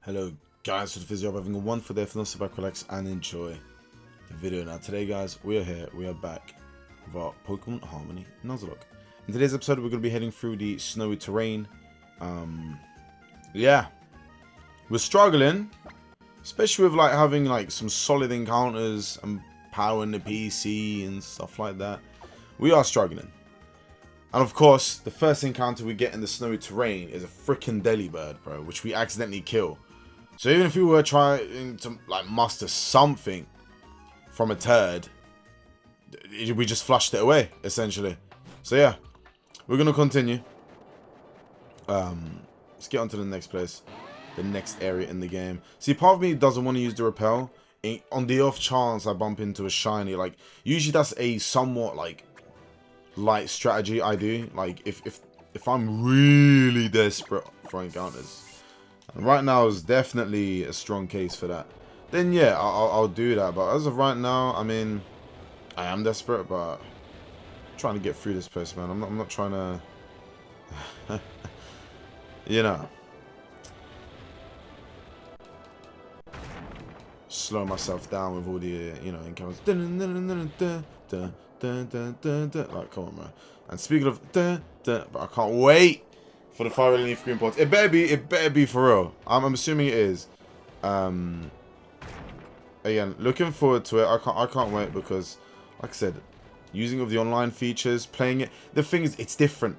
Hello guys, for the physio, having a wonderful day. For now, sit back, relax and enjoy the video. Now today guys, we are back with our Pokemon HarmonY Nuzlocke. In today's episode we're going to be heading through the snowy terrain. Yeah, we're struggling, especially with like having like some solid encounters and power in the PC and stuff like that. We are struggling. And of course, the first encounter we get in the snowy terrain is a freaking Delibird, bro, which we accidentally kill. So even if we were trying to like muster something from a turd, we just flushed it away, essentially. So yeah, we're gonna continue. Let's get on to the next place, the next area in the game. See, part of me doesn't want to use the repel. On the off chance I bump into a shiny, like usually that's a somewhat like light strategy I do. Like if I'm really desperate for encounters. And right now is definitely a strong case for that. Then yeah, I'll do that. But as of right now, I mean, I am desperate, but I'm trying to get through this place, man. I'm not trying to, you know, slow myself down with all the you know encounters. Like, come on, man. And speaking of, but I can't wait for the fire relief green pots. It better be for real. I'm assuming it is. Again, looking forward to it. I can't wait because, like I said, using of the online features, playing it. The thing is, it's different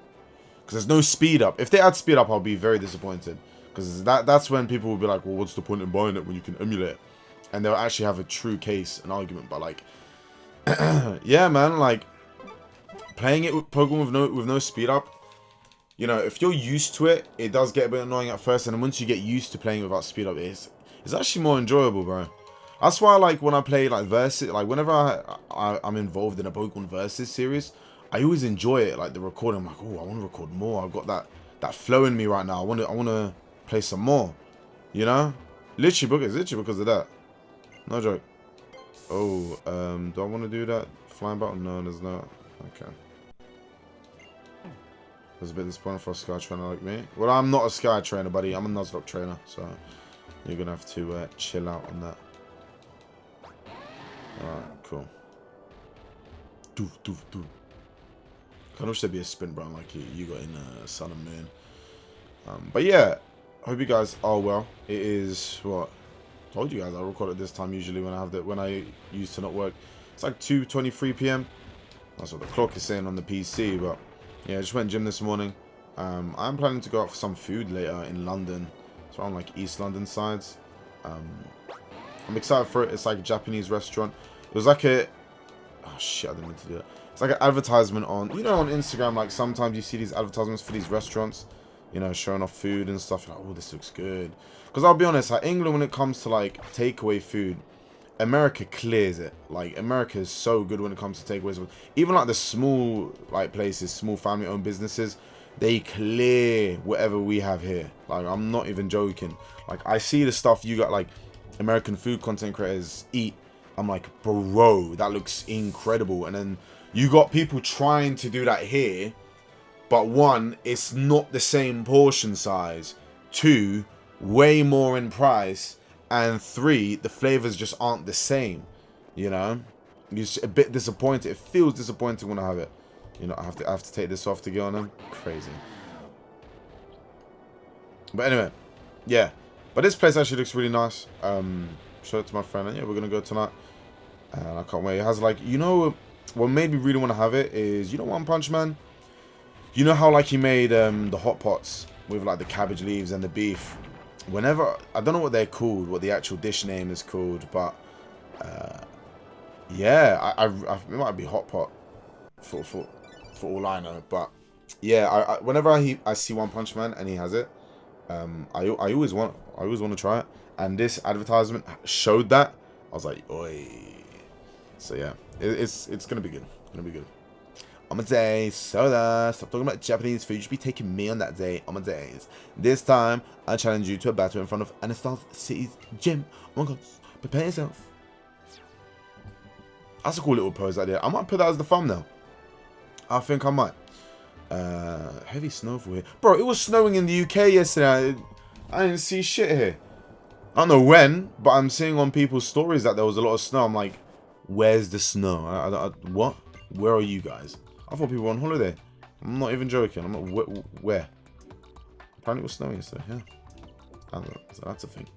because there's no speed up. If they add speed up, I'll be very disappointed because that's when people will be like, well, what's the point in buying it when you can emulate it? And they'll actually have a true case, an argument. But like, yeah, man, like playing it with Pokemon with no speed up. You know, if you're used to it, it does get a bit annoying at first, and then once you get used to playing without speed up, it's actually more enjoyable, bro. That's why, like, when I play like Versus, like whenever I'm involved in a Pokemon Versus series, I always enjoy it. Like the recording, I'm like, oh, I want to record more. I've got that flow in me right now. I want to play some more. You know, literally because of that. No joke. Oh, do I want to do that flying battle? No, there's not. Okay. It's a bit disappointing for a Sky trainer like me. Well, I'm not a Sky trainer, buddy. I'm a Nuzlocke trainer, so you're gonna have to chill out on that. Alright, cool. Doof, doof, doof. I wish there'd be a sprint run like you got in Sun and Moon. But yeah, I hope you guys are well. It is what I told you guys. I record at this time usually when I used to not work. It's like 2:23 p.m. That's what the clock is saying on the PC, but. Yeah, I just went gym this morning. I'm planning to go out for some food later in London. It's around like East London sides. I'm excited for it. It's like a Japanese restaurant. It was like a... Oh shit, I didn't mean to do that. It's like an advertisement on... You know on Instagram, like sometimes you see these advertisements for these restaurants. You know, showing off food and stuff. You're like, oh, this looks good. Because I'll be honest, like England, when it comes to like takeaway food, America clears it. Like America is so good when it comes to takeaways. Even like the small like places, small family-owned businesses, they clear whatever we have here. Like I'm not even joking. Like I see the stuff you got like American food content creators eat. I'm like, bro, that looks incredible. And then you got people trying to do that here, but one, it's not the same portion size. Two, way more in price. And three, the flavors just aren't the same, you know. You're just a bit disappointed. It feels disappointing when I have it. You know, I have to take this off to get on them. Crazy. But anyway, yeah. But this place actually looks really nice. Show it to my friend, and yeah, we're gonna go tonight. And I can't wait. It has like, you know, what made me really want to have it is, you know, One Punch Man. You know how like he made the hot pots with like the cabbage leaves and the beef. Whenever, I don't know what they're called, what the actual dish name is called, but yeah, it might be hot pot for all I know, but yeah, whenever I see One Punch Man and he has it, I always want to try it, and this advertisement showed that. I was like, oi. So yeah, it's gonna be good. On my days, soda. Stop talking about Japanese food. You should be taking me on that day. On my days. This time, I challenge you to a battle in front of Anistar City's gym. Oh my god, prepare yourself. That's a cool little pose idea. I might put that as the thumbnail. I think I might. Heavy snowfall here. Bro, it was snowing in the UK yesterday. I didn't see shit here. I don't know when, but I'm seeing on people's stories that there was a lot of snow. I'm like, where's the snow? What? Where are you guys? I thought people were on holiday. I'm not even joking. I'm not, where? Apparently it was snowing yesterday, yeah. I don't know, so that's a thing.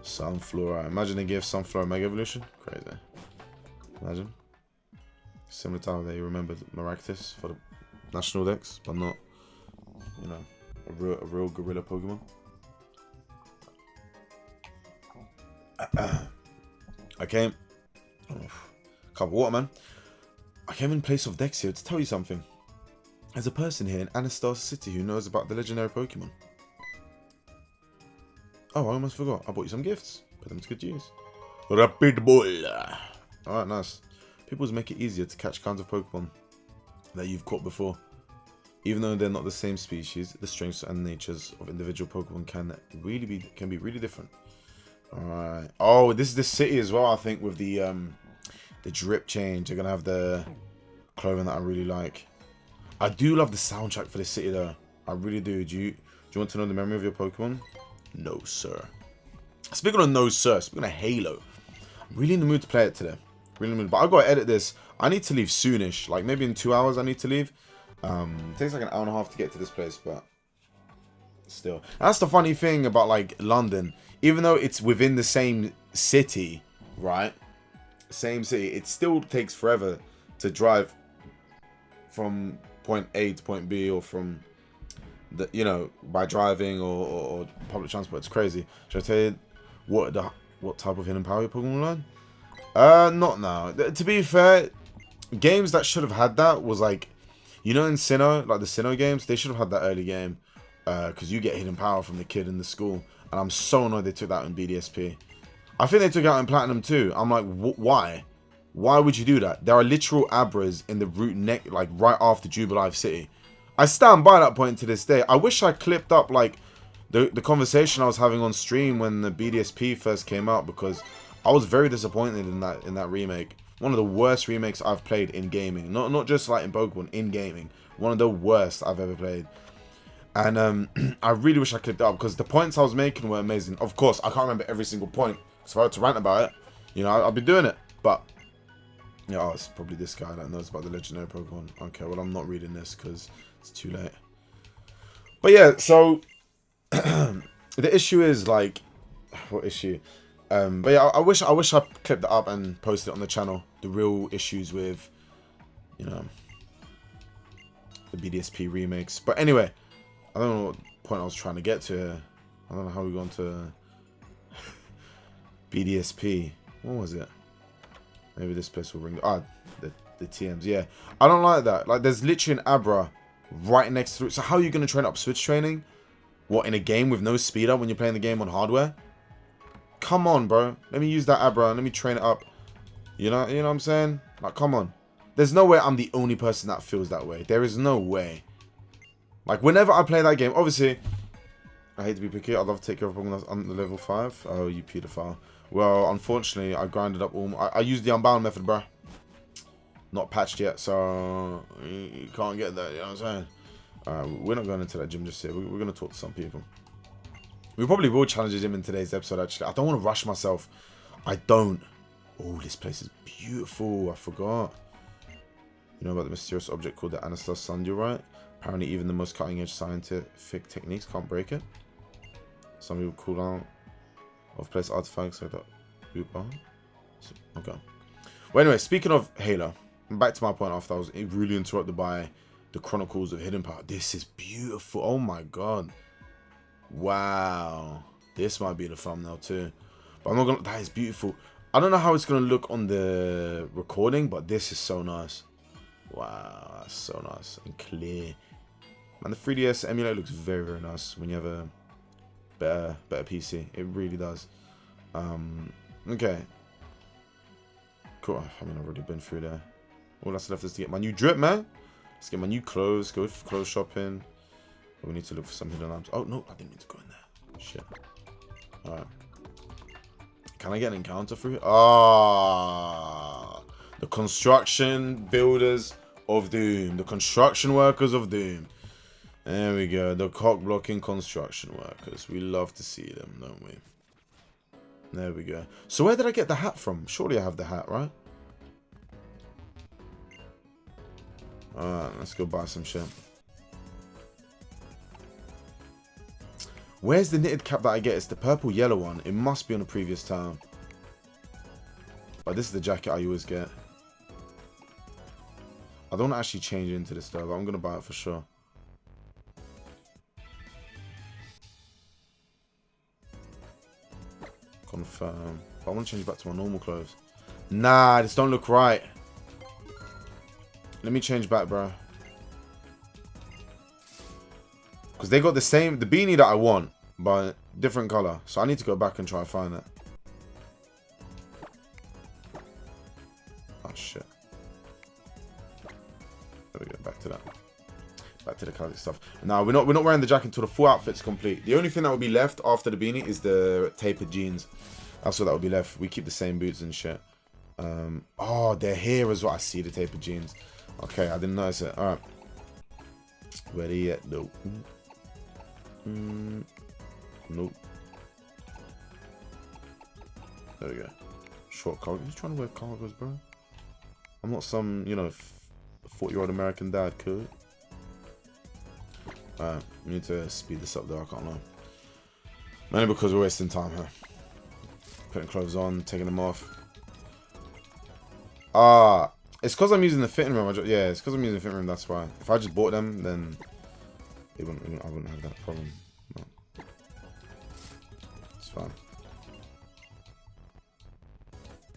Sunflora. Imagine they gave Sunflora Mega Evolution. Crazy. Imagine. Similar to how they remembered Maractus for the National Dex, but not, you know, a real gorilla Pokemon. I came... Oh, cup of water, man. I came in place of Dex here to tell you something. There's a person here in Anistar City who knows about the legendary Pokemon. Oh, I almost forgot. I bought you some gifts. Put them to good use. Rapid Ball. Alright, nice. People make it easier to catch kinds of Pokemon that you've caught before. Even though they're not the same species, the strengths and natures of individual Pokemon can be really different. Alright. Oh, this is the city as well, I think, with the drip change. They're gonna have the clothing that I really like. I do love the soundtrack for this city though. I really do. Do you want to know the memory of your Pokemon? No, sir. Speaking of no, sir. Speaking of Halo. I'm really in the mood to play it today. Really in the mood. But I've got to edit this. I need to leave soonish. Like maybe in 2 hours I need to leave. It takes like an hour and a half to get to this place, but still. That's the funny thing about like London. Even though it's within the same city, right? Same city. It still takes forever to drive from point A to point B, or from the, you know, by driving or public transport. It's crazy. Should I tell you what type of hidden power your Pokemon learn? Not now. To be fair, games that should have had that was like, you know, in Sinnoh, like the Sinnoh games, they should have had that early game, because you get hidden power from the kid in the school, and I'm so annoyed they took that in BDSP. I think they took it out in Platinum too. I'm like, why? Why would you do that? There are literal Abras in the route neck, like right after Jubilife City. I stand by that point to this day. I wish I clipped up like the conversation I was having on stream when the BDSP first came out, because I was very disappointed in that remake. One of the worst remakes I've played in gaming. Not just like in Pokemon, in gaming. One of the worst I've ever played. And I really wish I clipped it up, because the points I was making were amazing. Of course, I can't remember every single point, so if I had to rant about it, you know, I'll be doing it. But yeah, oh, it's probably this guy that knows about the legendary Pokemon. Okay, well, I'm not reading this because it's too late. But yeah, so the issue is like, what issue? But yeah, I wish I clipped it up and posted it on the channel. The real issues with, you know, the BDSP remakes. But anyway, I don't know what point I was trying to get to here. I don't know how we got into BDSP. What was it? Maybe this place will ring. Ah, the TMs. Yeah, I don't like that. Like, there's literally an Abra right next to it. So how are you going to train up Switch training? What, in a game with no speed up when you're playing the game on hardware? Come on, bro. Let me use that Abra and let me train it up. You know what I'm saying? Like, come on. There's no way I'm the only person that feels that way. There is no way. Like, whenever I play that game, obviously, I hate to be picky. I'd love to take care of Pokemon that's under level 5. Oh, you pedophile. Well, unfortunately, I grinded up all... I used the Unbound method, bro. Not patched yet, so you can't get that, you know what I'm saying? We're not going into that gym just yet. We're going to talk to some people. We probably will challenge the gym in today's episode, actually. I don't want to rush myself. I don't. Oh, this place is beautiful. I forgot. You know about the mysterious object called the Anistar City, right? Apparently, even the most cutting-edge scientific techniques can't break it. Some people cool down of place artifacts like that. Okay. Well, anyway, speaking of Halo, back to my point after I was really interrupted by the Chronicles of Hidden Power. This is beautiful. Oh my god. Wow. This might be the thumbnail too. But I'm not gonna... That is beautiful. I don't know how it's gonna look on the recording, but this is so nice. Wow, that's so nice and clear. And the 3DS emulator looks very, very nice when you have a better PC. It really does. Okay. Cool. I mean, I've already been through there. All that's left is to get my new drip, man. Let's get my new clothes. Go for clothes shopping. We need to look for some hidden lamps. Oh, no. I didn't need to go in there. Shit. Alright. Can I get an encounter through here? Ah. The construction builders of doom. The construction workers of doom. There we go. The cock-blocking construction workers. We love to see them, don't we? There we go. So where did I get the hat from? Surely I have the hat, right? Alright, let's go buy some shit. Where's the knitted cap that I get? It's the purple yellow one. It must be on the previous town. But this is the jacket I always get. I don't actually change into this though, but I'm going to buy it for sure. Confirm. But I want to change back to my normal clothes. Nah, this don't look right. Let me change back, bro. Because they got the same, the beanie that I want, but different color. So I need to go back and try and find it. Oh, shit. There we go, back to that. Back to the classic stuff. Now, we're not wearing the jacket until the full outfit's complete. The only thing that will be left after the beanie is the tapered jeans. That's what that will be left. We keep the same boots and shit. Oh, they're here as well. I see the tapered jeans. Okay, I didn't notice it. Alright. Where they at, though? Nope. There we go. Short cargo. Who's trying to wear cargos, bro? I'm not some, you know, 40-year-old American dad, could. Alright, we need to speed this up though, I can't lie. Mainly because we're wasting time here. Putting clothes on, taking them off. It's because I'm using the fitting room. Yeah, it's because I'm using the fitting room, that's why. If I just bought them, then I wouldn't have that problem. No. It's fine.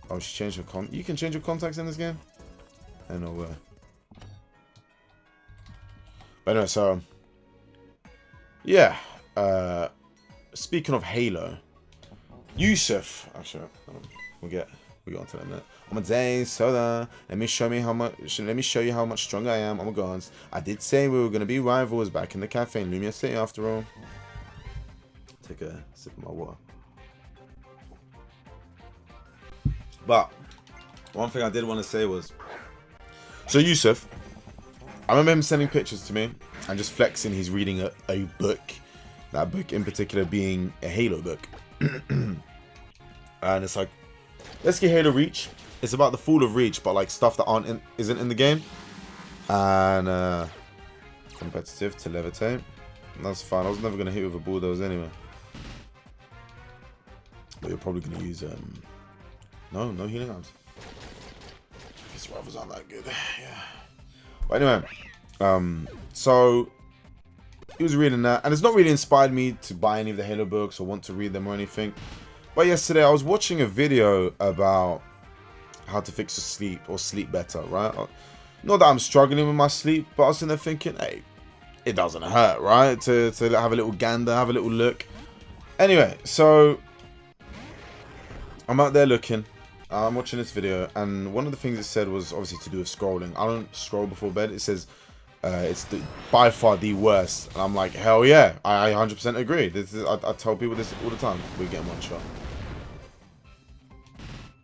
Oh, she changed her You can change your contacts in this game? I know where. But anyway, so yeah. Speaking of Halo, Yusuf. Actually, we'll get onto that in a minute. I'm a day soda. Let me show you how much stronger I am. Oh my god. I did say we were gonna be rivals back in the cafe in Lumia City after all. Take a sip of my water. But one thing I did want to say was, so Yusuf, I remember him sending pictures to me and just flexing he's reading a book. That book in particular being a Halo book. And it's like, let's get Halo Reach. It's about the fall of Reach, but like stuff that isn't in the game. And competitive to levitate. That's fine. I was never gonna hit with a bulldoze anyway. But you're probably gonna use no healing arms. These rivals aren't that good. Yeah. But anyway, so he was reading that, and it's not really inspired me to buy any of the Halo books or want to read them or anything. But yesterday I was watching a video about how to fix your sleep or sleep better, right? Not that I'm struggling with my sleep, but I was sitting there thinking, hey, it doesn't hurt, right? To have a little gander, have a little look. Anyway, so I'm out there looking. I'm watching this video, and one of the things it said was obviously to do with scrolling. I don't scroll before bed. It says it's by far the worst. And I'm like, hell yeah, I 100% agree. I tell people this all the time. We're getting one shot.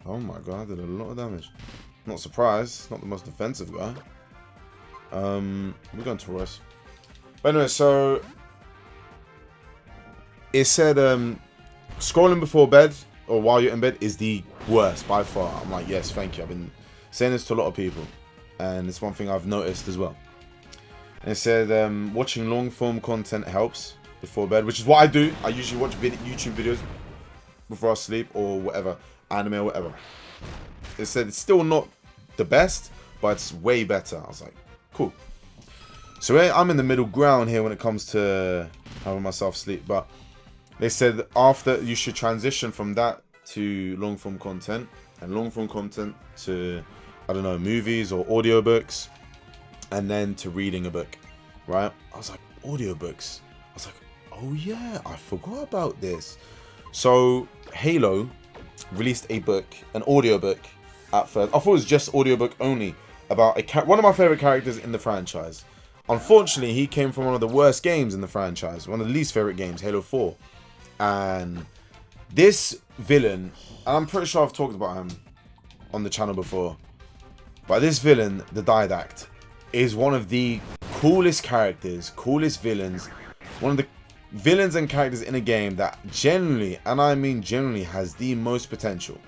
Oh my god, I did a lot of damage. Not surprised. Not the most defensive guy. We're going to Taurus. But anyway, so it said scrolling before bed or while you're in bed is the worst by far. I'm like, yes, thank you. I've been saying this to a lot of people, and it's one thing I've noticed as well. And it said watching long form content helps before bed, which is what I do. I usually watch YouTube videos before I sleep or whatever, anime or whatever. It said it's still not the best, but it's way better. I was like, cool. So I'm in the middle ground here when it comes to having myself sleep, but they said after you should transition from that to long form content, and long form content to, I don't know, movies or audiobooks, and then to reading a book, right? I was like, audiobooks. I was like, oh yeah, I forgot about this. So Halo released a book, an audiobook at first. I thought it was just audiobook only about one of my favorite characters in the franchise. Unfortunately, he came from one of the worst games in the franchise, one of the least favorite games, Halo 4. And this villain, and I'm pretty sure I've talked about him on the channel before, but this villain, the Didact, is one of the coolest characters, coolest villains, one of the villains and characters in a game that generally, and I mean generally, has the most potential.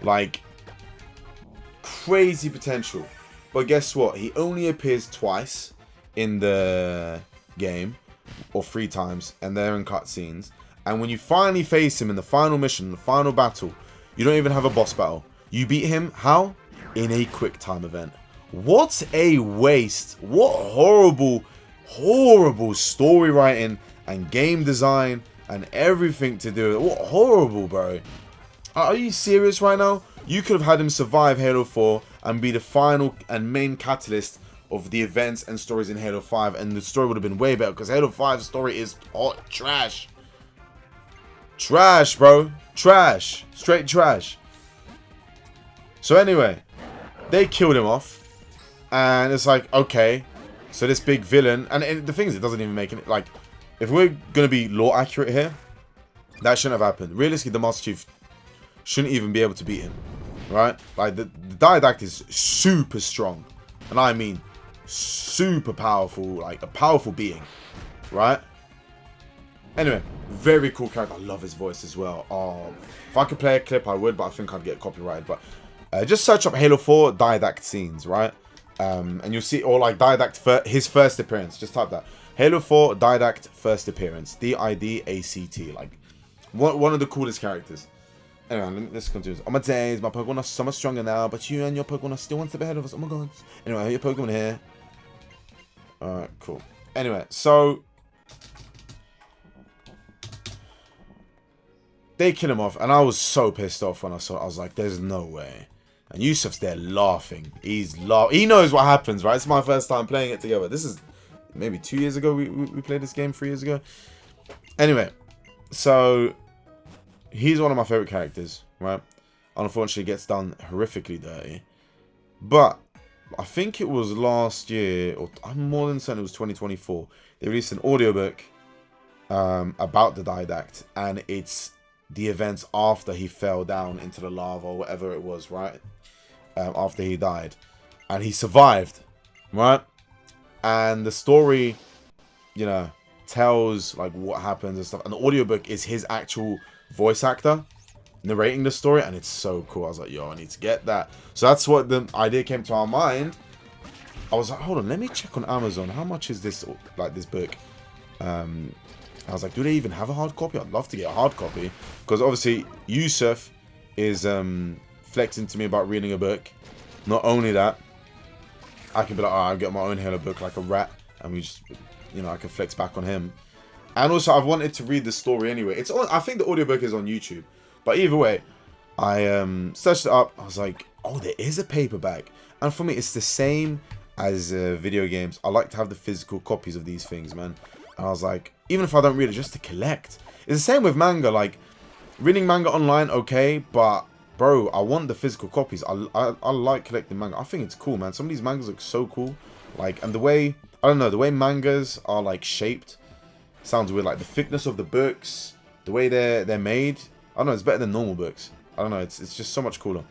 Like, crazy potential. But guess what? He only appears twice in the game, or 3 times, and they're in cutscenes. And when you finally face him in the final mission, the final battle, you don't even have a boss battle. You beat him, how? In a quick time event. What a waste. What horrible, horrible story writing and game design and everything to do. What horrible, bro. Are you serious right now? You could have had him survive Halo 4 and be the final and main catalyst of the events and stories in Halo 5, and the story would have been way better, because Halo 5's story is hot trash. Trash, bro. Trash. Straight trash. So anyway, they killed him off. And it's like, okay. So this big villain. And the thing is, it doesn't even make it. Like, if we're going to be lore accurate here, that shouldn't have happened. Realistically, the Master Chief shouldn't even be able to beat him. Right? Like, the Didact is super strong. And I mean, super powerful. Like, a powerful being. Right? Anyway, very cool character. I love his voice as well. Oh, if I could play a clip, I would, but I think I'd get copyrighted. But just search up Halo 4 Didact scenes, right? And you'll see, or like Didact, his first appearance. Just type that. Halo 4 Didact first appearance. D-I-D-A-C-T. Like, one of the coolest characters. Anyway, let's continue. On my days, my Pokemon are so much stronger now, but you and your Pokemon are still one step ahead of us. Oh my god. Anyway, your Pokemon here. Alright, cool. Anyway, so they kill him off, and I was so pissed off when I saw it. I was like, there's no way. And Yusuf's there laughing. He knows what happens, right? It's my first time playing it together. This is maybe 2 years ago. We played this game 3 years ago. Anyway, so he's one of my favorite characters, right? Unfortunately, gets done horrifically dirty. But I think it was last year, or I'm more than certain it was 2024. They released an audiobook about the Didact, and it's the events after he fell down into the lava or whatever it was, right? After he died. And he survived, right? And the story, you know, tells like what happens and stuff. And the audiobook is his actual voice actor narrating the story, and it's so cool. I was like, yo, I need to get that. So that's what the idea came to our mind. I was like, hold on, let me check on Amazon. How much is this, like, this book? I was like, do they even have a hard copy? I'd love to get a hard copy. Because obviously, Yusuf is flexing to me about reading a book. Not only that, I can be like, oh, I'll get my own Halo book like a rat. And we just, you know, I can flex back on him. And also, I've wanted to read the story anyway. It's on, I think the audiobook is on YouTube. But either way, I searched it up. I was like, oh, there is a paperback. And for me, it's the same as video games. I like to have the physical copies of these things, man. And I was like, even if I don't read it, just to collect. It's the same with manga. Like, reading manga online, okay. But, bro, I want the physical copies. I like collecting manga. I think it's cool, man. Some of these mangas look so cool. Like, and the way, I don't know, the way mangas are, like, shaped. Sounds weird. Like, the thickness of the books. The way they're made. I don't know, it's better than normal books. I don't know, it's just so much cooler.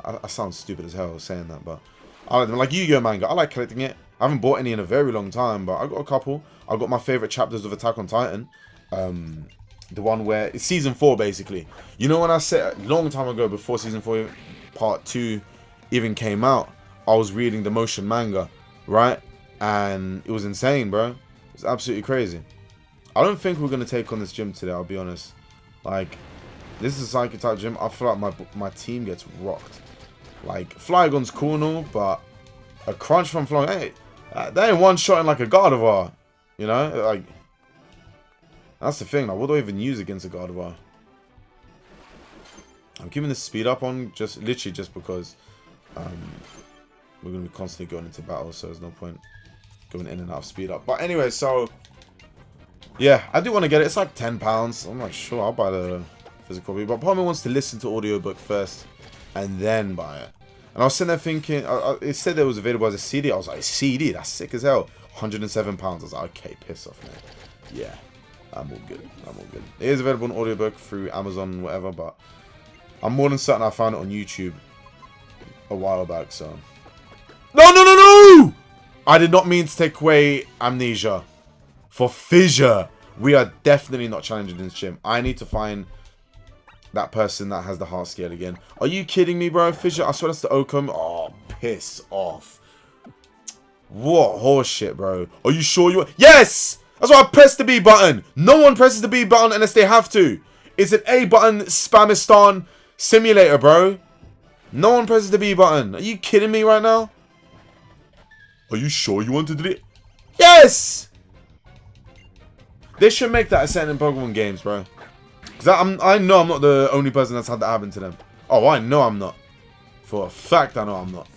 I sound stupid as hell saying that, but I like Yu-Gi-Oh manga. I like collecting it. I haven't bought any in a very long time, but I got a couple. I got my favorite chapters of Attack on Titan. The one where it's season 4 basically. You know, when I said a long time ago, before season 4 part 2 even came out, I was reading the motion manga, right? And it was insane, bro. It's absolutely crazy. I don't think we're gonna take on this gym today, I'll be honest. Like, this is a psychic type gym. I feel like my team gets rocked. Like, Flygon's cool and all, but a crunch from Flygon, hey, they ain't one-shotting like a Gardevoir. You know? Like, that's the thing. Like, what do I even use against a Gardevoir? I'm keeping the speed up on literally just because we're going to be constantly going into battle, so there's no point going in and out of speed up. But anyway, so yeah, I do want to get it. It's like £10. I'm not sure. I'll buy the physical copy. But part of me wants to listen to audiobook first and then buy it. And I was sitting there thinking, it said it was available as a CD. I was like, CD? That's sick as hell. £107. I was like, okay, piss off, man. Yeah, I'm all good. I'm all good. It is available on audiobook through Amazon, whatever, but I'm more than certain I found it on YouTube a while back, so. No, no, no, no! I did not mean to take away Amnesia for Fissure. We are definitely not challenging this gym. I need to find that person that has the heart scale again. Are you kidding me, bro? Fisher, I swear that's the Oakham. Oh, piss off. What horse shit, bro? Are you sure you... Yes! That's why I pressed the B button. No one presses the B button unless they have to. It's an A button Spamistan simulator, bro. No one presses the B button. Are you kidding me right now? Are you sure you want to do it? Yes! They should make that a setting in Pokemon games, bro. Because I know I'm not the only person that's had that happen to them. Oh, I know I'm not. For a fact, I know I'm not.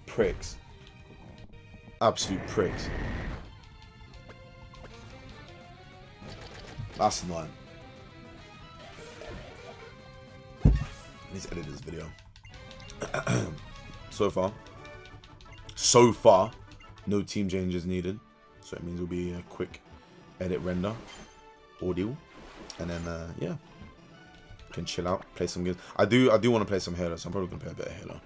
Pricks. Absolute pricks. That's annoying. I need to edit this video. So far, no team changes needed. So it means it'll be a quick edit render audio. And then, yeah. Can chill out, play some games. I do want to play some Halo, so I'm probably going to play a bit of Halo.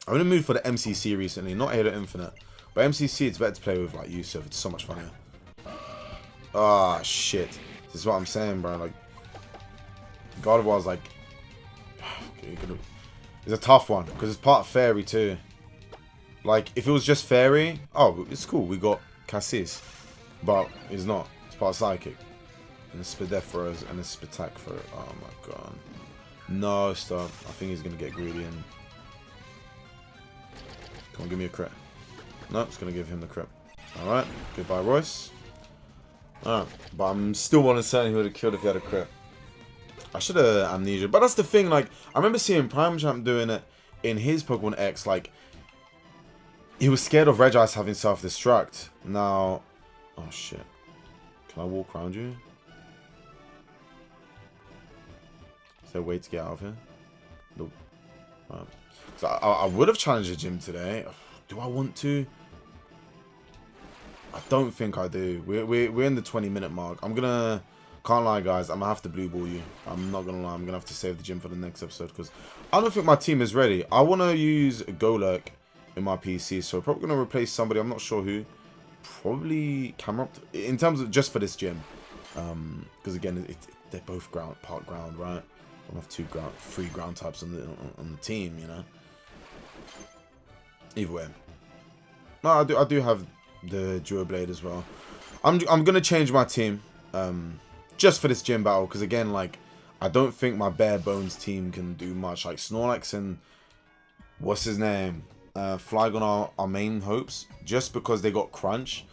I'm in the mood for the MCC recently, not Halo Infinite. But MCC, it's better to play with, like, Yusuf. It's so much funnier. Ah, shit. This is what I'm saying, bro. Like, God of War is like... It's a tough one, because it's part Fairy, too. Like, if it was just Fairy, oh, it's cool. We got Cassis. But it's not. It's part Psychic. And it's Spideferos and it's Spitac for it. Oh, my God. No, stop. I think he's going to get greedy and... Come on, give me a crit. No, it's going to give him the crit. Alright. Goodbye, Royce. Alright. But I'm still uncertain who would have killed if he had a crit. I should have Amnesia. But that's the thing, like, I remember seeing Prime Champ doing it in his Pokemon X. Like, he was scared of Regice having self-destruct. Now... Oh, shit. Can I walk around you? Is there a way to get out of here? Nope. Right. So I would have challenged the gym today. Do I want to? I don't think I do. We're in the 20-minute mark. I'm gonna... Can't lie, guys. I'm gonna have to blue ball you. I'm not gonna lie. I'm gonna have to save the gym for the next episode because I don't think my team is ready. I want to use Golurk in my PC, so probably gonna replace somebody. I'm not sure who. Probably Camerupt in terms of just for this gym. Because again, they're both part ground, right? I don't have three ground types on the team, you know. Either way, no, I do have the Duo Blade as well. I'm gonna change my team, just for this gym battle because again, like, I don't think my bare bones team can do much. Like Snorlax and what's his name, Flygon are main hopes just because they got Crunch,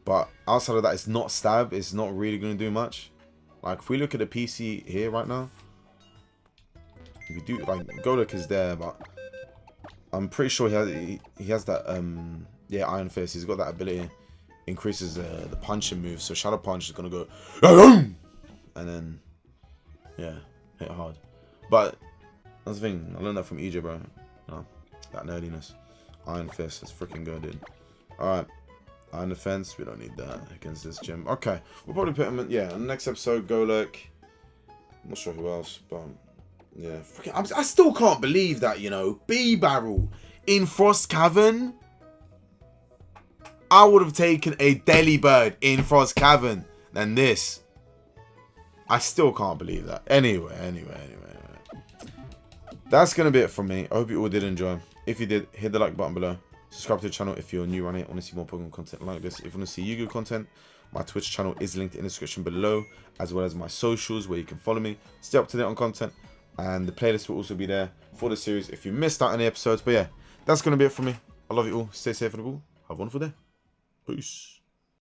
but outside of that, it's not Stab. It's not really gonna do much. Like if we look at the PC here right now, we do like Golurk is there, but I'm pretty sure he has that yeah, Iron Fist. He's got that ability, increases the punching move. So Shadow Punch is gonna go and then yeah, hit hard. But that's the thing. I learned that from EJ, bro. No, that nerdiness. Iron Fist is freaking good, dude. All right, Iron Defense. We don't need that against this gym. Okay, we'll probably put him in. Yeah, in the next episode, Golurk. I'm not sure who else, but. Yeah, I still can't believe that, you know, B-Barrel in Frost Cavern. I would have taken a Delibird in Frost Cavern than this. I still can't believe that. Anyway. That's going to be it from me. I hope you all did enjoy. If you did, hit the like button below. Subscribe to the channel if you're new on it. Want to see more Pokemon content like this. If you want to see Yu-Gi-Oh content, my Twitch channel is linked in the description below, as well as my socials where you can follow me. Stay up to date on content. And the playlist will also be there for the series if you missed out on the episodes. But yeah, that's going to be it from me. I love you all. Stay safe and cool. Have a wonderful day. Peace.